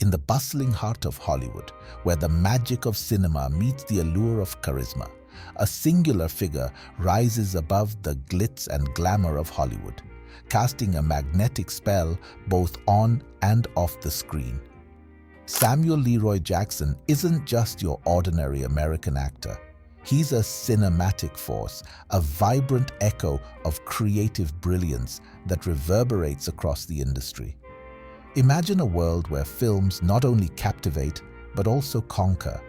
in the bustling heart of Hollywood, where the magic of cinema meets the allure of charisma, a singular figure rises above the glitz and glamour of Hollywood, casting a magnetic spell both on and off the screen. Samuel Leroy Jackson isn't just your ordinary American actor. He's a cinematic force, a vibrant echo of creative brilliance that reverberates across the industry. Imagine a world where films not only captivate, but also conquer,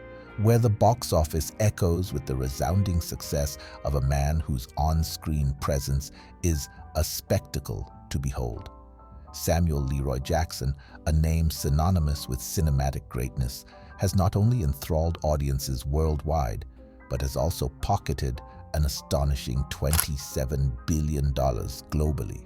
where the box office echoes with the resounding success of a man whose on-screen presence is a spectacle to behold. Samuel Leroy Jackson, a name synonymous with cinematic greatness, has not only enthralled audiences worldwide, but has also pocketed an astonishing $27 billion globally.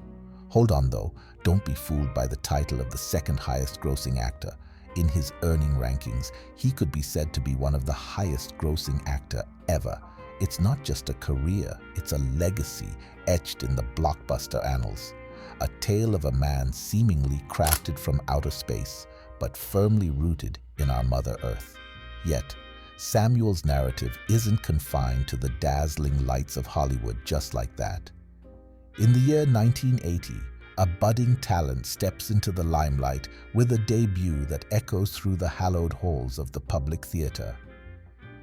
Hold on though, don't be fooled by the title of the second highest grossing actor. In his earning rankings, he could be said to be one of the highest grossing actor ever. It's not just a career, it's a legacy etched in the blockbuster annals. A tale of a man seemingly crafted from outer space, but firmly rooted in our Mother Earth. Yet, Samuel's narrative isn't confined to the dazzling lights of Hollywood just like that. In the year 1980, a budding talent steps into the limelight with a debut that echoes through the hallowed halls of the public theater.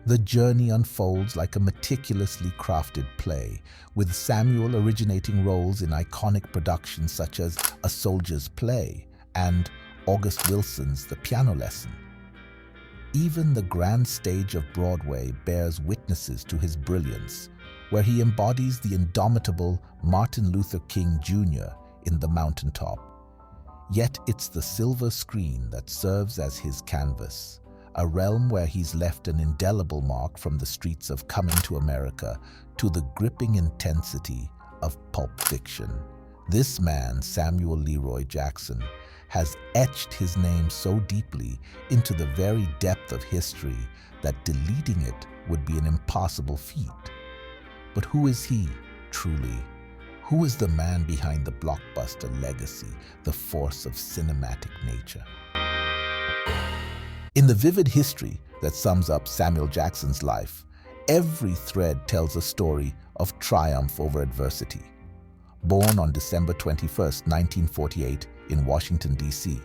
The journey unfolds like a meticulously crafted play, with Samuel originating roles in iconic productions such as A Soldier's Play and August Wilson's The Piano Lesson. Even the grand stage of Broadway bears witnesses to his brilliance, where he embodies the indomitable Martin Luther King Jr. in The Mountaintop. Yet it's the silver screen that serves as his canvas, a realm where he's left an indelible mark from the streets of Coming to America to the gripping intensity of Pulp Fiction. This man, Samuel Leroy Jackson, has etched his name so deeply into the very depth of history that deleting it would be an impossible feat. But who is he, truly? Who is the man behind the blockbuster legacy, the force of cinematic nature? In the vivid history that sums up Samuel Jackson's life, every thread tells a story of triumph over adversity. Born on December 21, 1948, in Washington, D.C.,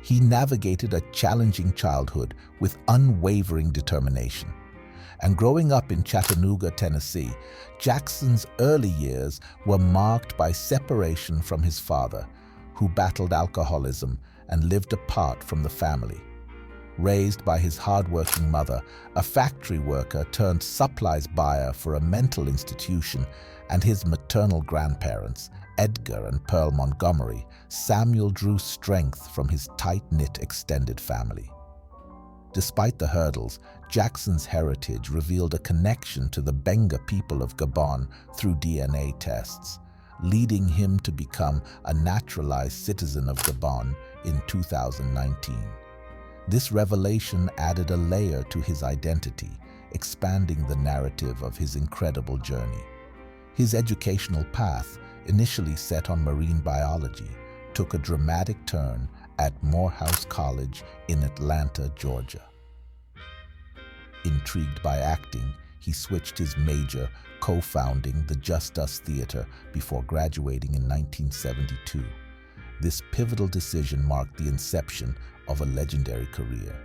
he navigated a challenging childhood with unwavering determination. And growing up in Chattanooga, Tennessee, Jackson's early years were marked by separation from his father, who battled alcoholism and lived apart from the family. Raised by his hard-working mother, a factory worker turned supplies buyer for a mental institution, and his maternal grandparents, Edgar and Pearl Montgomery, Samuel drew strength from his tight-knit extended family. Despite the hurdles, Jackson's heritage revealed a connection to the Benga people of Gabon through DNA tests, leading him to become a naturalized citizen of Gabon in 2019. This revelation added a layer to his identity, expanding the narrative of his incredible journey. His educational path, initially set on marine biology, took a dramatic turn at Morehouse College in Atlanta, Georgia. Intrigued by acting, he switched his major, co-founding the Just Us Theater before graduating in 1972. This pivotal decision marked the inception of a legendary career.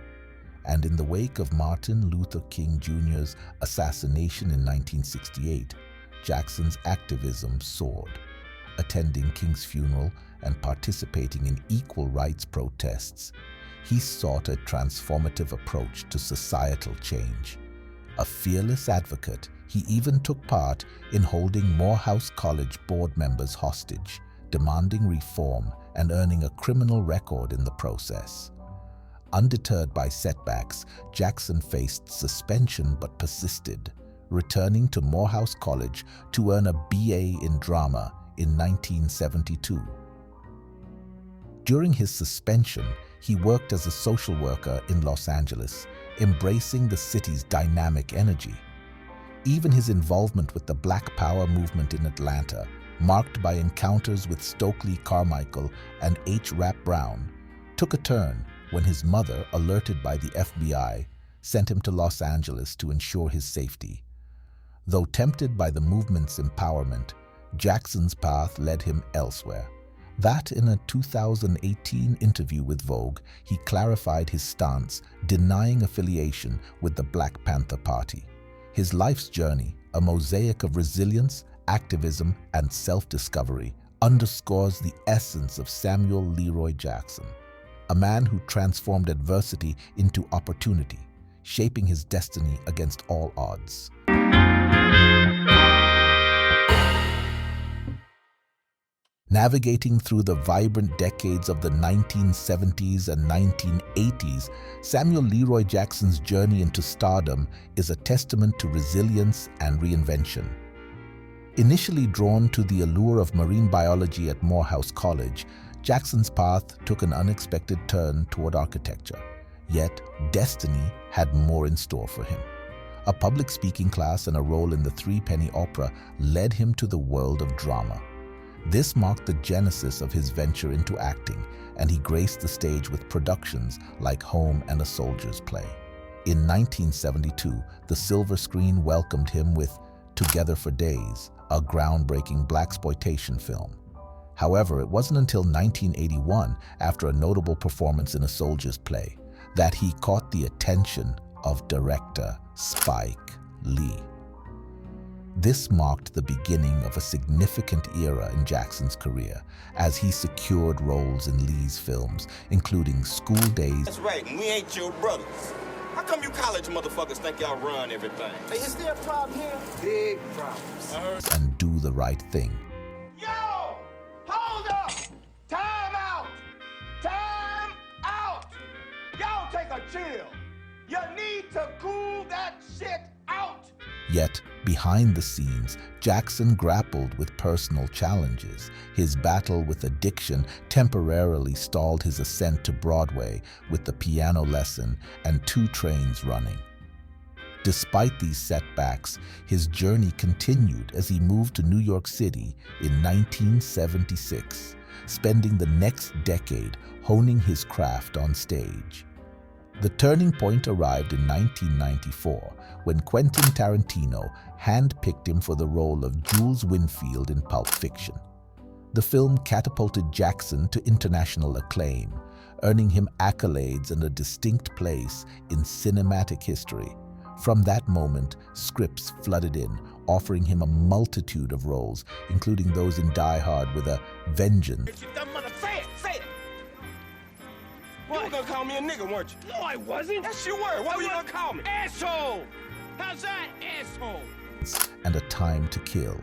And in the wake of Martin Luther King Jr.'s assassination in 1968, Jackson's activism soared. Attending King's funeral and participating in equal rights protests, he sought a transformative approach to societal change. A fearless advocate, he even took part in holding Morehouse College board members hostage, demanding reform and earning a criminal record in the process. Undeterred by setbacks, Jackson faced suspension but persisted, returning to Morehouse College to earn a BA in drama in 1972. During his suspension, he worked as a social worker in Los Angeles, embracing the city's dynamic energy. Even his involvement with the Black Power movement in Atlanta, marked by encounters with Stokely Carmichael and H. Rap Brown, took a turn when his mother, alerted by the FBI, sent him to Los Angeles to ensure his safety. Though tempted by the movement's empowerment, Jackson's path led him elsewhere. That in a 2018 interview with Vogue, he clarified his stance, denying affiliation with the Black Panther Party. His life's journey, a mosaic of resilience, activism, and self-discovery, underscores the essence of Samuel Leroy Jackson, a man who transformed adversity into opportunity, shaping his destiny against all odds. Navigating through the vibrant decades of the 1970s and 1980s, Samuel Leroy Jackson's journey into stardom is a testament to resilience and reinvention. Initially drawn to the allure of marine biology at Morehouse College, Jackson's path took an unexpected turn toward architecture. Yet, destiny had more in store for him. A public speaking class and a role in the Threepenny Opera led him to the world of drama. This marked the genesis of his venture into acting, and he graced the stage with productions like Home and a Soldier's Play. In 1972, the silver screen welcomed him with Together for Days, a groundbreaking blaxploitation film. However, it wasn't until 1981, after a notable performance in A Soldier's Play, that he caught the attention of director Spike Lee. This marked the beginning of a significant era in Jackson's career, as he secured roles in Lee's films, including School Days. That's right, and we ain't your brothers. How come you college motherfuckers think y'all run everything? Hey, is there a problem here? Big problems. And Do the Right Thing. Yo! Hold up! Time out! Time out! Y'all take a chill. You need to cool that shit out. Yet, behind the scenes, Jackson grappled with personal challenges. His battle with addiction temporarily stalled his ascent to Broadway with The Piano Lesson and Two Trains Running. Despite these setbacks, his journey continued as he moved to New York City in 1976, spending the next decade honing his craft on stage. The turning point arrived in 1994 when Quentin Tarantino handpicked him for the role of Jules Winfield in Pulp Fiction. The film catapulted Jackson to international acclaim, earning him accolades and a distinct place in cinematic history. From that moment, scripts flooded in, offering him a multitude of roles, including those in Die Hard with a vengeance. If you dumb mother, say it! Say it! You were gonna call me a nigga, weren't you? No, I wasn't. Yes, you were. What were you gonna call me? Asshole! How's that, asshole? And A Time to Kill.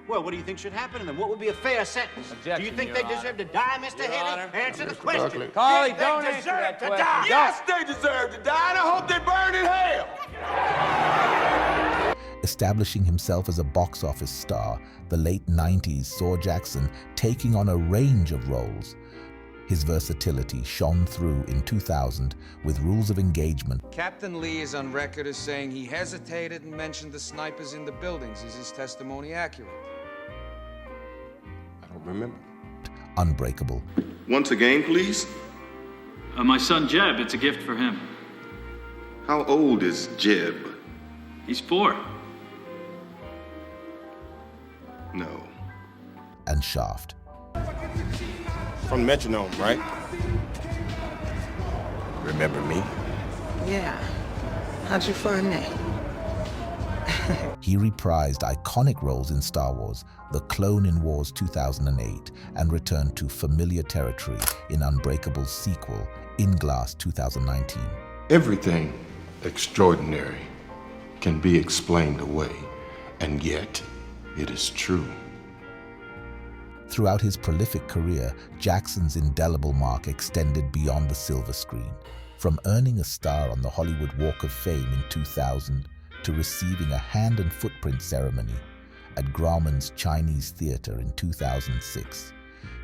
Well, what do you think should happen to them? What would be a fair sentence? Objection, do you think Your they Honor. deserve to die, Mr. Your Haley? Honor. Answer the question. Carly, Did don't they answer that deserve to question. die? Yes, they deserve to die, and I hope they burn in hell. Establishing himself as a box office star, the late 90s saw Jackson taking on a range of roles. His versatility shone through in 2000 with Rules of Engagement. Captain Lee is on record as saying he hesitated and mentioned the snipers in the buildings. Is his testimony accurate? I don't remember. Unbreakable. Once again, please. My son Jeb, it's a gift for him. How old is Jeb? He's 4. No. And Shaft. From Metronome, right? Remember me? Yeah. How'd you find that? He reprised iconic roles in Star Wars, The Clone in Wars 2008, and returned to familiar territory in Unbreakable's sequel, In Glass 2019. Everything extraordinary can be explained away, and yet it is true. Throughout his prolific career, Jackson's indelible mark extended beyond the silver screen. From earning a star on the Hollywood Walk of Fame in 2000 to receiving a hand and footprint ceremony at Grauman's Chinese Theater in 2006,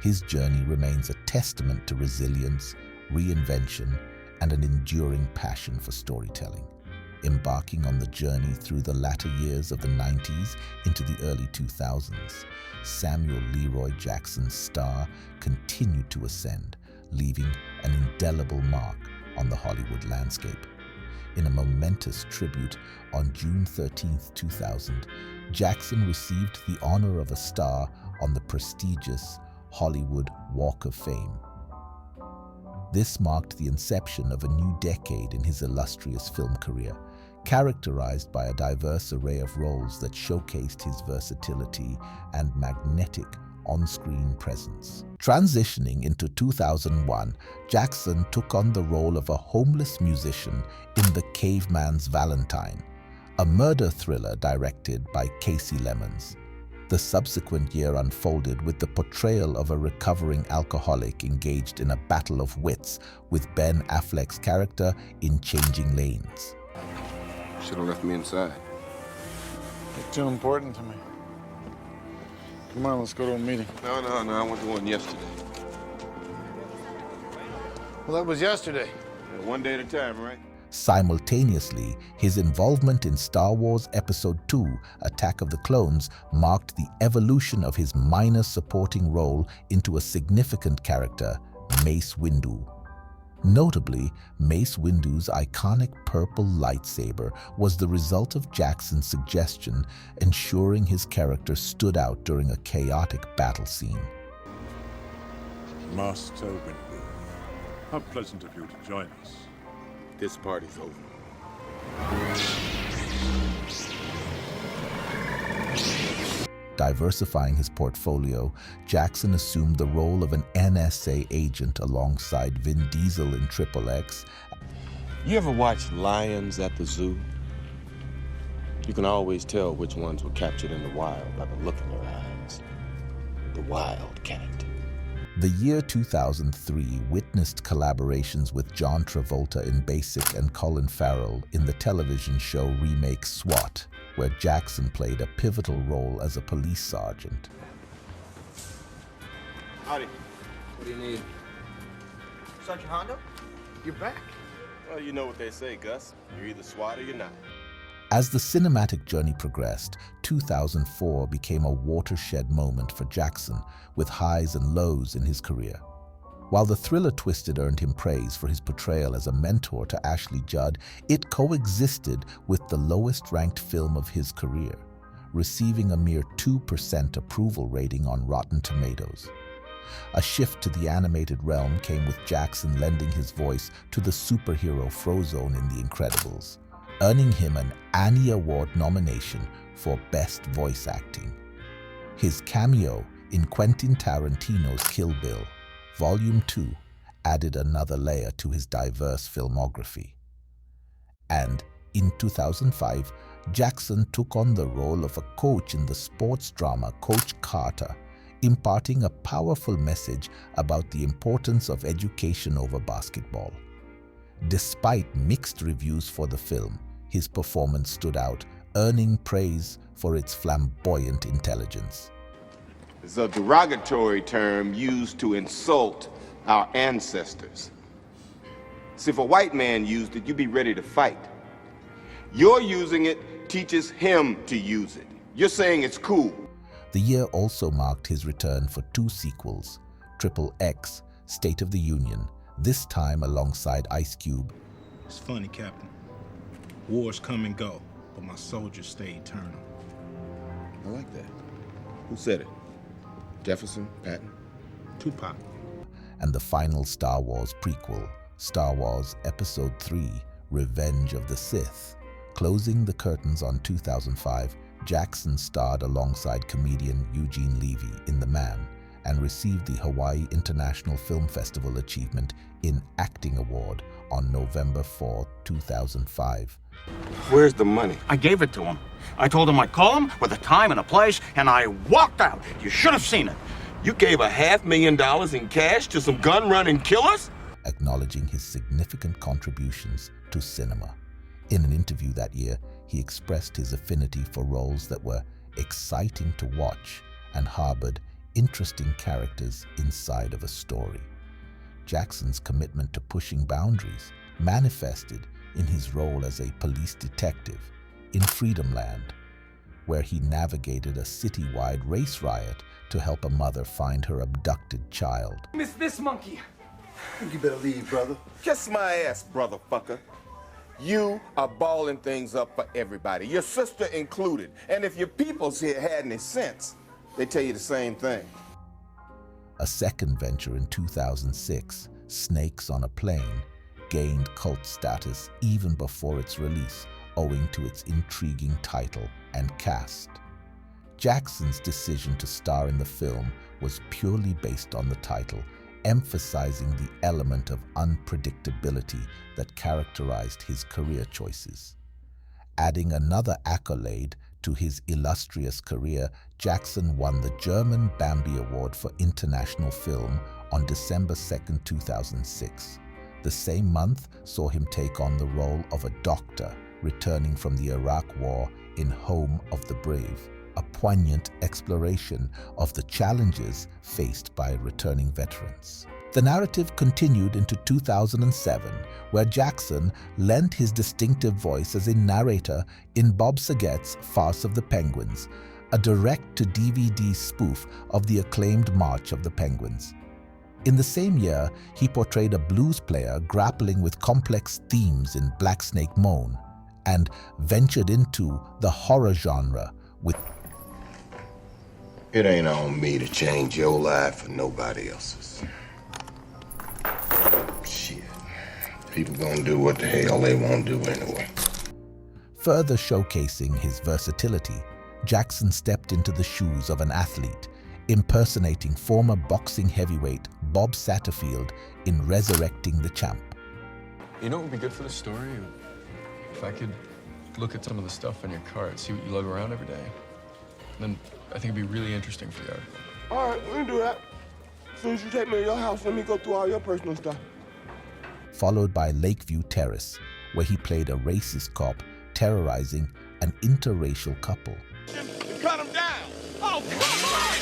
his journey remains a testament to resilience, reinvention, and an enduring passion for storytelling. Embarking on the journey through the latter years of the 90s into the early 2000s, Samuel Leroy Jackson's star continued to ascend, leaving an indelible mark on the Hollywood landscape. In a momentous tribute on June 13, 2000, Jackson received the honor of a star on the prestigious Hollywood Walk of Fame. This marked the inception of a new decade in his illustrious film career, characterized by a diverse array of roles that showcased his versatility and magnetic on-screen presence. Transitioning into 2001, Jackson took on the role of a homeless musician in The Caveman's Valentine, a murder thriller directed by Casey Lemons. The subsequent year unfolded with the portrayal of a recovering alcoholic engaged in a battle of wits with Ben Affleck's character in Changing Lanes. Should have left me inside. You're too important to me. Come on, let's go to a meeting. No, I went to one yesterday. Well, that was yesterday. Yeah, one day at a time, right? Simultaneously, his involvement in Star Wars Episode II: Attack of the Clones marked the evolution of his minor supporting role into a significant character, Mace Windu. Notably, Mace Windu's iconic purple lightsaber was the result of Jackson's suggestion, ensuring his character stood out during a chaotic battle scene. Master Windu, how pleasant of you to join us. This party's over. Diversifying his portfolio, Jackson assumed the role of an NSA agent alongside Vin Diesel in XXX. You ever watch lions at the zoo? You can always tell which ones were captured in the wild by the look in their eyes. The wildcat. The year 2003 witnessed collaborations with John Travolta in Basic and Colin Farrell in the television show remake SWAT, where Jackson played a pivotal role as a police sergeant. Howdy. What do you need? Sergeant Hondo, you're back. Well, you know what they say, Gus. You're either SWAT or you're not. As the cinematic journey progressed, 2004 became a watershed moment for Jackson, with highs and lows in his career. While the thriller Twisted earned him praise for his portrayal as a mentor to Ashley Judd, it coexisted with the lowest-ranked film of his career, receiving a mere 2% approval rating on Rotten Tomatoes. A shift to the animated realm came with Jackson lending his voice to the superhero Frozone in The Incredibles, earning him an Annie Award nomination for Best Voice Acting. His cameo in Quentin Tarantino's Kill Bill, Volume 2, added another layer to his diverse filmography. And in 2005, Jackson took on the role of a coach in the sports drama Coach Carter, imparting a powerful message about the importance of education over basketball. Despite mixed reviews for the film, his performance stood out, earning praise for its flamboyant intelligence. It's a derogatory term used to insult our ancestors. See, if a white man used it, you'd be ready to fight. Your using it teaches him to use it. You're saying it's cool. The year also marked his return for 2 sequels, XXX, State of the Union, this time alongside Ice Cube. It's funny, Captain. Wars come and go, but my soldiers stay eternal. I like that. Who said it? Jefferson? Patton? Tupac. And the final Star Wars prequel, Star Wars Episode III: Revenge of the Sith. Closing the curtains on 2005, Jackson starred alongside comedian Eugene Levy in The Man and received the Hawaii International Film Festival Achievement in Acting Award on November 4, 2005. Where's the money? I gave it to him. I told him I'd call him with a time and a place, and I walked out. You should have seen it. You gave $500,000 in cash to some gun-running killers? Acknowledging his significant contributions to cinema. In an interview that year, he expressed his affinity for roles that were exciting to watch and harbored interesting characters inside of a story. Jackson's commitment to pushing boundaries manifested in his role as a police detective in Freedom Land, where he navigated a citywide race riot to help a mother find her abducted child. Miss this monkey. I think you better leave, brother. Kiss my ass, brotherfucker. You are balling things up for everybody, your sister included. And if your peoples here had any sense, they tell you the same thing. A second venture in 2006, Snakes on a Plane, gained cult status even before its release, owing to its intriguing title and cast. Jackson's decision to star in the film was purely based on the title, emphasizing the element of unpredictability that characterized his career choices. Adding another accolade to his illustrious career, Jackson won the German Bambi Award for International Film on December 2, 2006. The same month saw him take on the role of a doctor returning from the Iraq War in Home of the Brave, a poignant exploration of the challenges faced by returning veterans. The narrative continued into 2007, where Jackson lent his distinctive voice as a narrator in Bob Saget's Farce of the Penguins, a direct-to-DVD spoof of the acclaimed March of the Penguins. In the same year, he portrayed a blues player grappling with complex themes in Black Snake Moan, and ventured into the horror genre with It ain't on me to change your life or nobody else's. Shit. People gonna do what the hell they want to do anyway. Further showcasing his versatility, Jackson stepped into the shoes of an athlete, impersonating former boxing heavyweight Bob Satterfield in Resurrecting the Champ. You know what would be good for the story? If I could look at some of the stuff in your car and see what you lug around every day. Then I think it'd be really interesting for the article. All right, we can do that. As soon as you take me to your house, let me go through all your personal stuff. Followed by Lakeview Terrace, where he played a racist cop terrorizing an interracial couple. Cut him down. Oh, come on!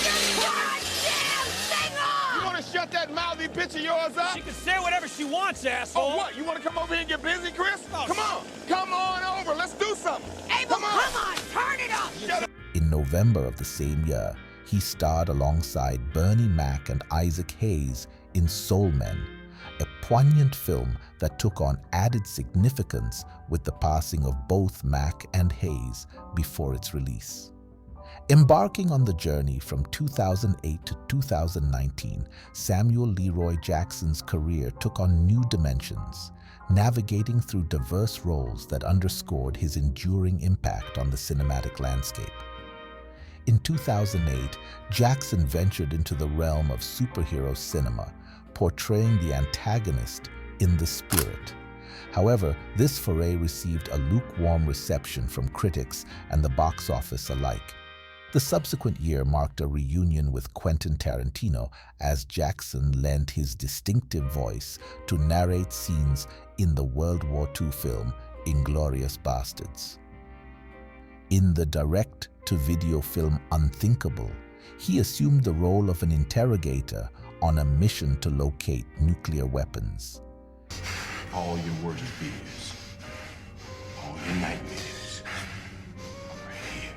You want to shut that mouthy bitch of yours up? She can say whatever she wants, asshole. Oh, what? You want to come over here and get busy, Chris? Come on. Come on over. Let's do something. Abel, come on. Turn it up. Shut up. In November of the same year, he starred alongside Bernie Mac and Isaac Hayes in Soul Men, a poignant film that took on added significance with the passing of both Mac and Hayes before its release. Embarking on the journey from 2008 to 2019, Samuel Leroy Jackson's career took on new dimensions, navigating through diverse roles that underscored his enduring impact on the cinematic landscape. In 2008, Jackson ventured into the realm of superhero cinema, portraying the antagonist in The Spirit. However, this foray received a lukewarm reception from critics and the box office alike. The subsequent year marked a reunion with Quentin Tarantino as Jackson lent his distinctive voice to narrate scenes in the World War II film Inglourious Basterds. In the direct-to-video film Unthinkable, he assumed the role of an interrogator on a mission to locate nuclear weapons. All your worst fears, all your nightmares, are here.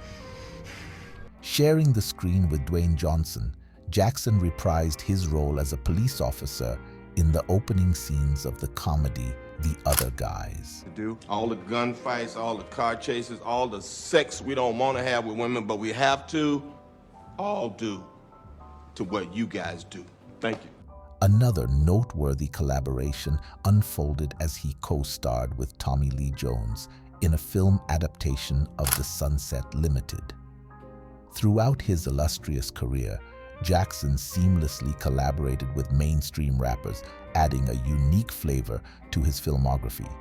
Sharing the screen with Dwayne Johnson, Jackson reprised his role as a police officer in the opening scenes of the comedy The Other Guys. Do all the gunfights, all the car chases, all the sex we don't want to have with women, but we have to, all due to what you guys do. Thank you. Another noteworthy collaboration unfolded as he co-starred with Tommy Lee Jones in a film adaptation of The Sunset Limited. Throughout his illustrious career, Jackson seamlessly collaborated with mainstream rappers, adding a unique flavor to his filmography.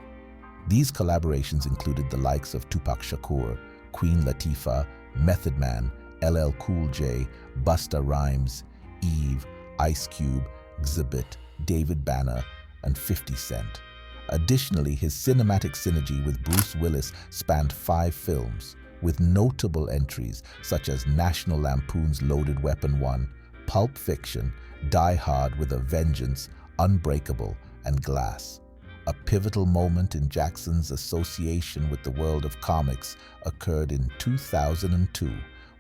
These collaborations included the likes of Tupac Shakur, Queen Latifah, Method Man, LL Cool J, Busta Rhymes, Eve, Ice Cube, Xzibit, David Banner, and 50 Cent. Additionally, his cinematic synergy with Bruce Willis spanned 5 films, with notable entries such as National Lampoon's Loaded Weapon 1, Pulp Fiction, Die Hard with a Vengeance, Unbreakable, and Glass. A pivotal moment in Jackson's association with the world of comics occurred in 2002,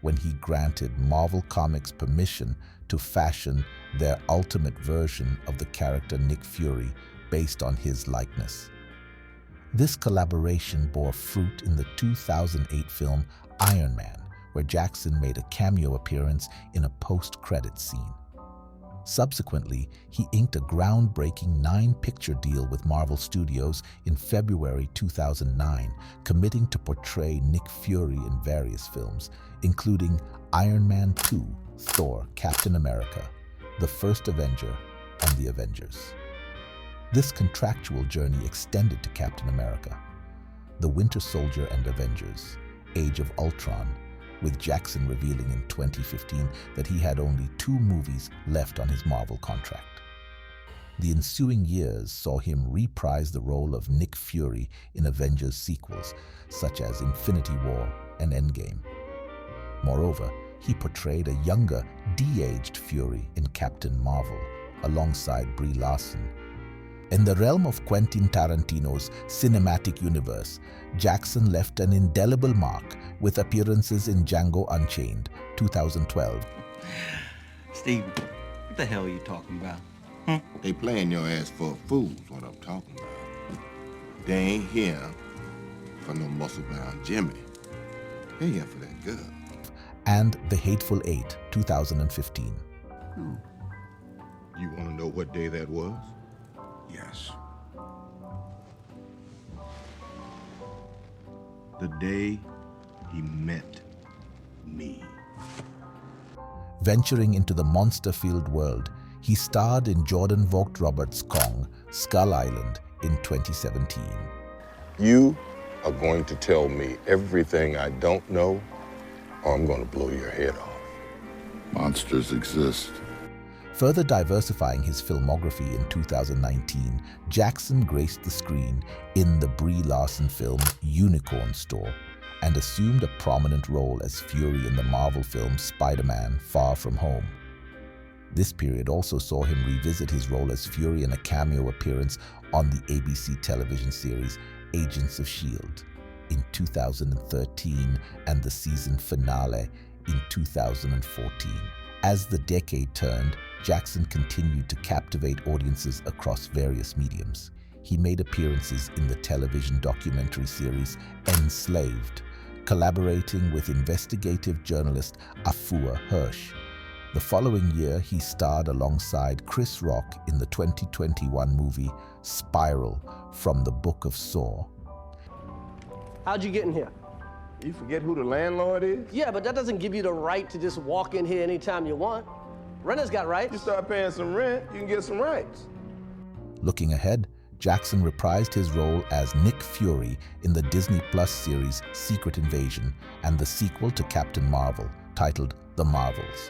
when he granted Marvel Comics permission to fashion their ultimate version of the character Nick Fury based on his likeness. This collaboration bore fruit in the 2008 film Iron Man, where Jackson made a cameo appearance in a post-credit scene. Subsequently, he inked a groundbreaking 9-picture deal with Marvel Studios in February 2009, committing to portray Nick Fury in various films, including Iron Man 2, Thor, Captain America, The First Avenger, and The Avengers. This contractual journey extended to Captain America, The Winter Soldier and Avengers, Age of Ultron, with Jackson revealing in 2015 that he had only 2 movies left on his Marvel contract. The ensuing years saw him reprise the role of Nick Fury in Avengers sequels, such as Infinity War and Endgame. Moreover, he portrayed a younger, de-aged Fury in Captain Marvel, alongside Brie Larson. In the realm of Quentin Tarantino's cinematic universe, Jackson left an indelible mark with appearances in Django Unchained, 2012. Steve, what the hell are you talking about? They playing your ass for a fool, is what I'm talking about. They ain't here for no muscle-bound Jimmy. They here for that girl. And The Hateful Eight, 2015. You want to know what day that was? Yes. The day he met me. Venturing into the monster-filled world, he starred in Jordan Vogt-Roberts' Kong, Skull Island, in 2017. You are going to tell me everything I don't know, or I'm going to blow your head off. Monsters exist. Further diversifying his filmography in 2019, Jackson graced the screen in the Brie Larson film Unicorn Store and assumed a prominent role as Fury in the Marvel film Spider-Man: Far From Home. This period also saw him revisit his role as Fury in a cameo appearance on the ABC television series Agents of S.H.I.E.L.D. in 2013 and the season finale in 2014. As the decade turned, Jackson continued to captivate audiences across various mediums. He made appearances in the television documentary series Enslaved, collaborating with investigative journalist Afua Hirsch. The following year, he starred alongside Chris Rock in the 2021 movie Spiral from the Book of Saw. How'd you get in here? You forget who the landlord is? Yeah, but that doesn't give you the right to just walk in here anytime you want. Renters got rights. You start paying some rent, you can get some rights. Looking ahead, Jackson reprised his role as Nick Fury in the Disney Plus series Secret Invasion and the sequel to Captain Marvel, titled The Marvels.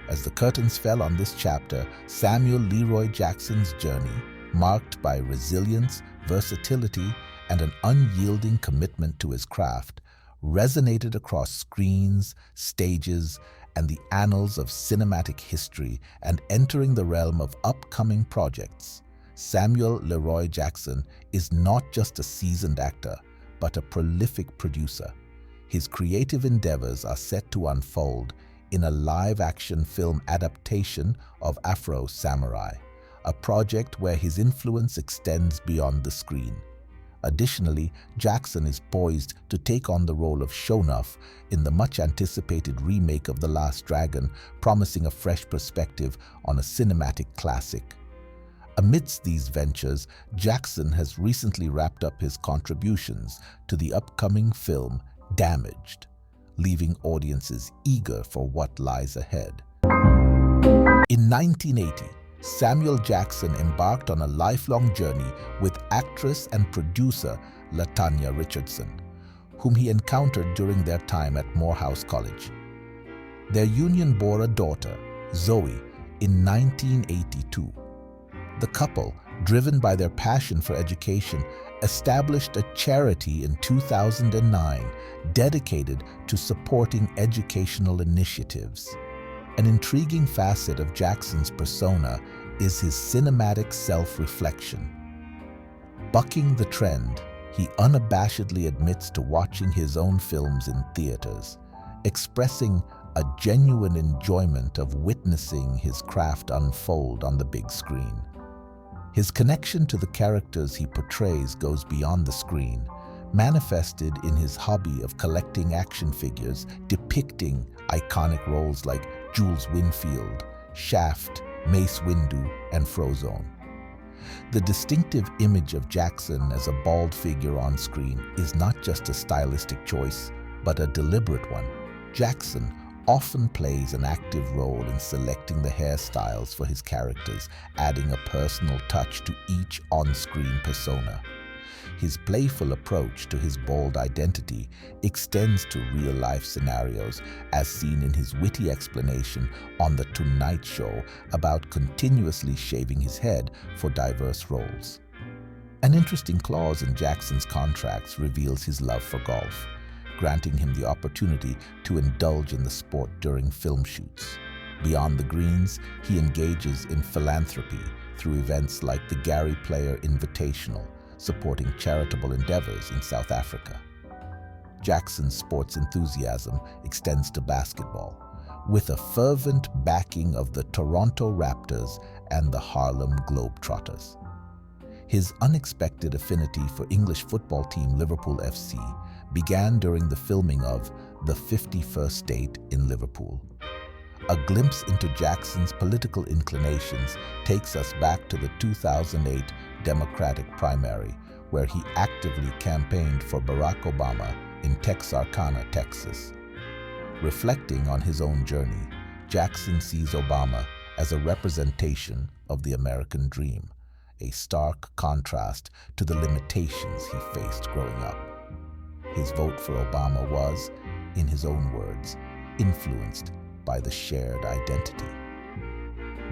As the curtains fell on this chapter, Samuel Leroy Jackson's journey, marked by resilience, versatility, and an unyielding commitment to his craft, resonated across screens, stages, and the annals of cinematic history. And entering the realm of upcoming projects, Samuel Leroy Jackson is not just a seasoned actor, but a prolific producer. His creative endeavors are set to unfold in a live-action film adaptation of Afro Samurai, a project where his influence extends beyond the screen. Additionally, Jackson is poised to take on the role of Sho'nuff in the much-anticipated remake of The Last Dragon, promising a fresh perspective on a cinematic classic. Amidst these ventures, Jackson has recently wrapped up his contributions to the upcoming film Damaged, leaving audiences eager for what lies ahead. In 1980, Samuel Jackson embarked on a lifelong journey with actress and producer LaTanya Richardson, whom he encountered during their time at Morehouse College. Their union bore a daughter, Zoe, in 1982. The couple, driven by their passion for education, established a charity in 2009 dedicated to supporting educational initiatives. An intriguing facet of Jackson's persona is his cinematic self-reflection. Bucking the trend, he unabashedly admits to watching his own films in theaters, expressing a genuine enjoyment of witnessing his craft unfold on the big screen. His connection to the characters he portrays goes beyond the screen, manifested in his hobby of collecting action figures depicting iconic roles like Jules Winfield, Shaft, Mace Windu, and Frozone. The distinctive image of Jackson as a bald figure on screen is not just a stylistic choice, but a deliberate one. Jackson often plays an active role in selecting the hairstyles for his characters, adding a personal touch to each on-screen persona. His playful approach to his bald identity extends to real-life scenarios, as seen in his witty explanation on The Tonight Show about continuously shaving his head for diverse roles. An interesting clause in Jackson's contracts reveals his love for golf, granting him the opportunity to indulge in the sport during film shoots. Beyond the greens, he engages in philanthropy through events like the Gary Player Invitational, supporting charitable endeavors in South Africa. Jackson's sports enthusiasm extends to basketball, with a fervent backing of the Toronto Raptors and the Harlem Globetrotters. His unexpected affinity for English football team Liverpool FC began during the filming of The 51st State in Liverpool. A glimpse into Jackson's political inclinations takes us back to the 2008 Democratic primary, where he actively campaigned for Barack Obama in Texarkana, Texas. Reflecting on his own journey, Jackson sees Obama as a representation of the American dream, a stark contrast to the limitations he faced growing up. His vote for Obama was, in his own words, influenced by the shared identity.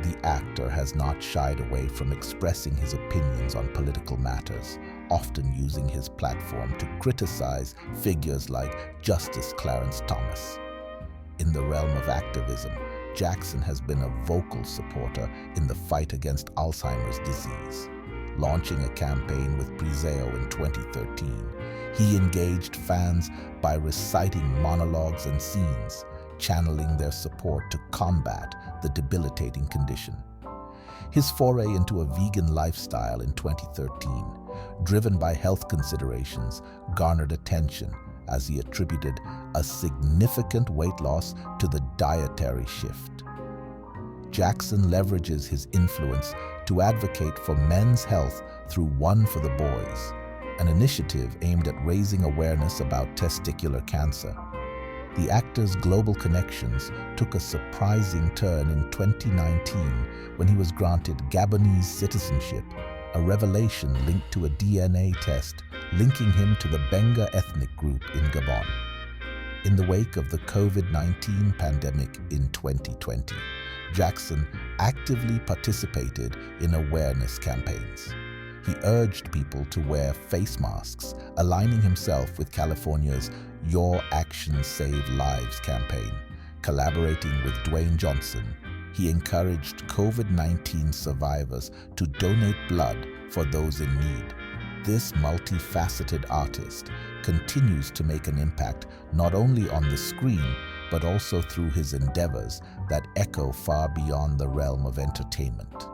The actor has not shied away from expressing his opinions on political matters, often using his platform to criticize figures like Justice Clarence Thomas. In the realm of activism, Jackson has been a vocal supporter in the fight against Alzheimer's disease. Launching a campaign with Preseo in 2013, he engaged fans by reciting monologues and scenes, channeling their support to combat the debilitating condition. His foray into a vegan lifestyle in 2013, driven by health considerations, garnered attention as he attributed a significant weight loss to the dietary shift. Jackson leverages his influence to advocate for men's health through One for the Boys, an initiative aimed at raising awareness about testicular cancer. The actor's global connections took a surprising turn in 2019 when he was granted Gabonese citizenship, a revelation linked to a DNA test linking him to the Benga ethnic group in Gabon. In the wake of the COVID-19 pandemic in 2020, Jackson actively participated in awareness campaigns. He urged people to wear face masks, aligning himself with California's Your Actions Save Lives campaign. Collaborating with Dwayne Johnson, he encouraged COVID-19 survivors to donate blood for those in need. This multifaceted artist continues to make an impact not only on the screen, but also through his endeavors that echo far beyond the realm of entertainment.